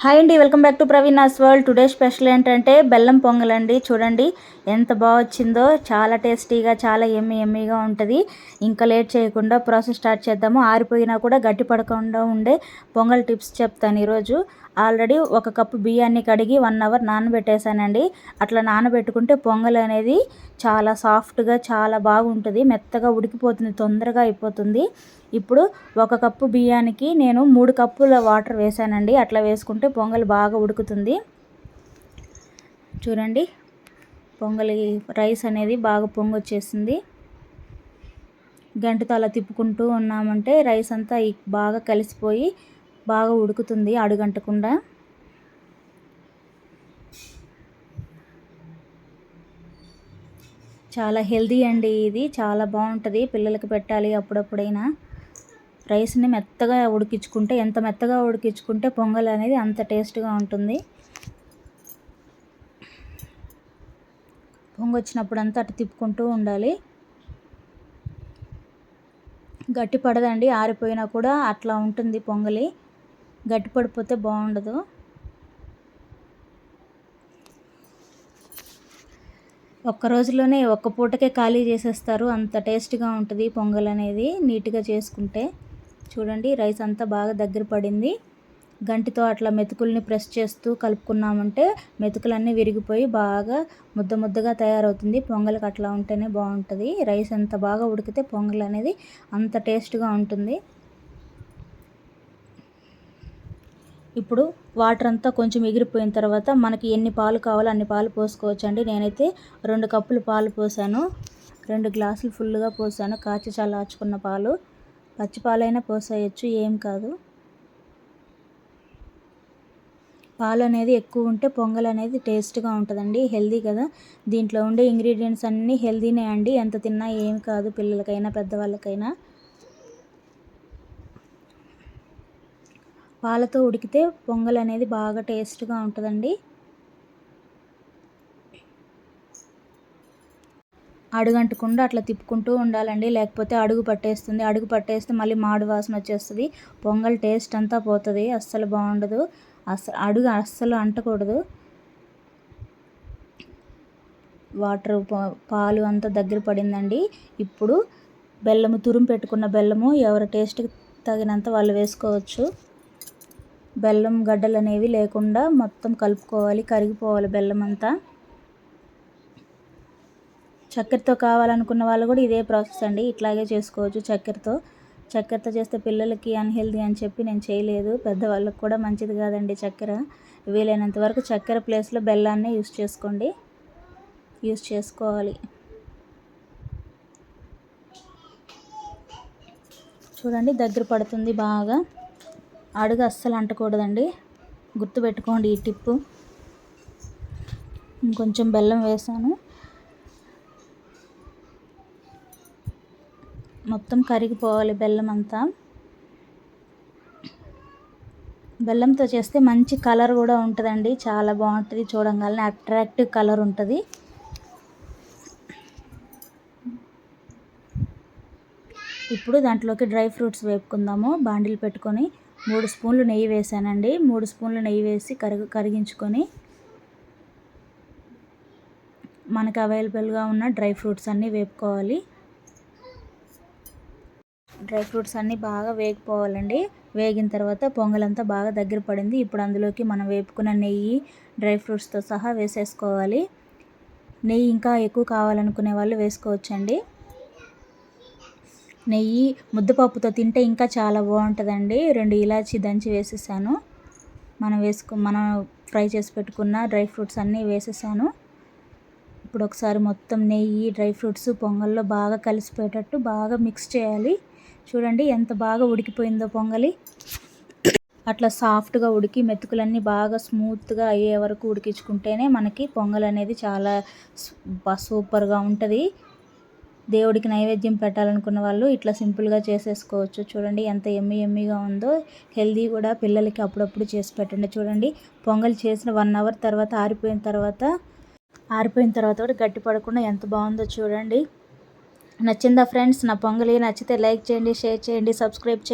Hi అండి, welcome back to Praveena's world. Today special ఏంటంటే బెల్లం పొంగల్ అండి. చూడండి ఎంత బాగా వచ్చిందో, చాలా టేస్టీగా, చాలా ఎమ్మీగా ఉంటుంది. ఇంకా లేట్ చేయకుండా ప్రాసెస్ స్టార్ట్ చేద్దాము. ఆరిపోయినా కూడా గట్టి పడకుండా ఉండే పొంగల్ టిప్స్ చెప్తాను ఈరోజు. ఆల్రెడీ 1 కప్పు బియ్యాన్ని కడిగి 1 అవర్ నానబెట్టేశానండి. అట్లా నానబెట్టుకుంటే పొంగల్ అనేది చాలా సాఫ్ట్గా, చాలా బాగుంటుంది. మెత్తగా ఉడికిపోతుంది, తొందరగా అయిపోతుంది. ఇప్పుడు 1 కప్పు బియ్యానికి నేను 3 కప్పుల వాటర్ వేసానండి. అట్లా వేసుకుంటే పొంగల్ బాగా ఉడుకుతుంది. చూడండి, పొంగలి రైస్ అనేది బాగా పొంగొచ్చేసింది. గంటతో అలా తిప్పుకుంటూ ఉన్నామంటే రైస్ అంతా బాగా కలిసిపోయి బాగా ఉడుకుతుంది అడుగంటకుండా. చాలా హెల్దీ అండి ఇది, చాలా బాగుంటుంది. పిల్లలకి పెట్టాలి అప్పుడప్పుడైనా. రైస్ని మెత్తగా ఉడికించుకుంటే, ఎంత మెత్తగా ఉడికించుకుంటే పొంగల్ అనేది అంత టేస్ట్గా ఉంటుంది. పొంగొచ్చినప్పుడంతా అటు తిప్పుకుంటూ ఉండాలి. గట్టి పడదండి, ఆరిపోయినా కూడా అట్లా ఉంటుంది పొంగలి. గట్టి పడిపోతే బాగుండదు. ఒక్క రోజులోనే ఒక్క పూటకే ఖాళీ చేసేస్తారు, అంత టేస్ట్గా ఉంటుంది పొంగల్ అనేది నీట్గా చేసుకుంటే. చూడండి, రైస్ అంతా బాగా దగ్గర పడింది. గంటితో అట్లా మెతుకుల్ని ప్రెస్ చేస్తూ కలుపుకున్నామంటే మెతుకులన్నీ విరిగిపోయి బాగా ముద్దగా తయారవుతుంది. పొంగల్కి అట్లా ఉంటేనే బాగుంటుంది. రైస్ ఎంత బాగా ఉడికితే పొంగల్ అనేది అంత టేస్ట్గా ఉంటుంది. ఇప్పుడు వాటర్ అంతా కొంచెం ఎగిరిపోయిన తర్వాత మనకి ఎన్ని పాలు కావాలో అన్ని పాలు పోసుకోవచ్చు అండి. నేనైతే 2 కప్పులు పాలు పోసాను. 2 గ్లాసులు ఫుల్గా పోసాను. కాచి చల్లార్చుకున్న పాలు. పచ్చి పాలైనా పోసేయచ్చు, ఏం కాదు. పాలు అనేది ఎక్కువ ఉంటే పొంగల్ అనేది టేస్ట్గా ఉంటుందండి, హెల్దీ కదా. దీంట్లో ఉండే ఇంగ్రీడియంట్స్ అన్నీ హెల్దీనే అండి. ఎంత తిన్నా ఏం కాదు, పిల్లలకైనా పెద్దవాళ్ళకైనా. పాలతో ఉడికితే పొంగల్ అనేది బాగా టేస్ట్గా ఉంటుందండి. అడుగంటకుండా అట్లా తిప్పుకుంటూ ఉండాలండి, లేకపోతే అడుగు పట్టేస్తుంది. అడుగు పట్టేస్తే మళ్ళీ మాడు వాసన వచ్చేస్తుంది. పొంగల్ టేస్ట్ అంతా పోతుంది, అస్సలు బాగుండదు. అడుగు అస్సలు అంటకూడదు. వాటర్ పాలు అంతా దగ్గర పడిందండి. ఇప్పుడు బెల్లము, తురుము పెట్టుకున్న బెల్లము ఎవరి టేస్ట్కి తగినంత వాళ్ళు వేసుకోవచ్చు. బెల్లం గడ్డలు అనేవి లేకుండా మొత్తం కలుపుకోవాలి, కరిగిపోవాలి బెల్లం అంతా. చక్కెరతో కావాలనుకున్న వాళ్ళు కూడా ఇదే ప్రాసెస్ అండి, ఇట్లాగే చేసుకోవచ్చు చక్కెరతో చేస్తే పిల్లలకి అన్హెల్దీ అని చెప్పి నేను చేయలేదు. పెద్దవాళ్ళకి కూడా మంచిది కాదండి చక్కెర. వీలైనంత వరకు చక్కెర ప్లేస్లో బెల్లాన్ని యూస్ చేసుకోవాలి. చూడండి, దగ్గర పడుతుంది బాగా. అడుగు అస్సలు అంటకూడదండి, గుర్తుపెట్టుకోండి ఈ టిప్పు. ఇంకొంచెం బెల్లం వేసాను. మొత్తం కరిగిపోవాలి బెల్లం అంతా. బెల్లంతో చేస్తే మంచి కలర్ కూడా ఉంటుందండి, చాలా బాగుంటుంది. చూడంగానే అట్రాక్టివ్ కలర్ ఉంటుంది. ఇప్పుడు దాంట్లోకి డ్రై ఫ్రూట్స్ వేపుకుందాము. బాండిల్ పెట్టుకొని 3 స్పూన్లు నెయ్యి వేసానండి. 3 స్పూన్లు నెయ్యి వేసి కరిగించుకొని మనకు అవైలబుల్గా ఉన్న డ్రై ఫ్రూట్స్ అన్నీ వేపుకోవాలి. డ్రై ఫ్రూట్స్ అన్నీ బాగా వేగిపోవాలండి. వేగిన తర్వాత పొంగలంతా బాగా దగ్గర పడింది. ఇప్పుడు అందులోకి మనం వేపుకున్న నెయ్యి, డ్రై ఫ్రూట్స్తో సహా వేసేసుకోవాలి. నెయ్యి ఇంకా ఎక్కువ కావాలనుకునే వాళ్ళు వేసుకోవచ్చండి. నెయ్యి ముద్దపప్పుతో తింటే ఇంకా చాలా బాగుంటుందండి. 2 ఇలాచీ దంచి వేసేసాను. మనం ఫ్రై చేసి పెట్టుకున్న డ్రై ఫ్రూట్స్ అన్నీ వేసేసాను. ఇప్పుడు ఒకసారి మొత్తం నెయ్యి, డ్రై ఫ్రూట్స్ పొంగల్లో బాగా కలిసిపోయేటట్టు బాగా మిక్స్ చేయాలి. చూడండి ఎంత బాగా ఉడికిపోయిందో పొంగలి. అట్లా సాఫ్ట్గా ఉడికి మెతుకులన్నీ బాగా స్మూత్గా అయ్యే వరకు ఉడికించుకుంటేనే మనకి పొంగల్ అనేది చాలా సూపర్గా ఉంటుంది. దేవుడికి నైవేద్యం పెట్టాలనుకున్న వాళ్ళు ఇట్లా సింపుల్గా చేసేసుకోవచ్చు. చూడండి ఎంత ఎమ్మీగా ఉందో. హెల్దీ కూడా, పిల్లలకి అప్పుడప్పుడు చేసి పెట్టండి. చూడండి, పొంగల్ చేసిన 1 అవర్ తర్వాత ఆరిపోయిన తర్వాత కూడా గట్టి పడకుండా ఎంత బాగుందో చూడండి. నచ్చిందా ఫ్రెండ్స్? నా పొంగలి నచ్చితే లైక్ చేయండి, షేర్ చేయండి, సబ్స్క్రైబ్ చేయండి.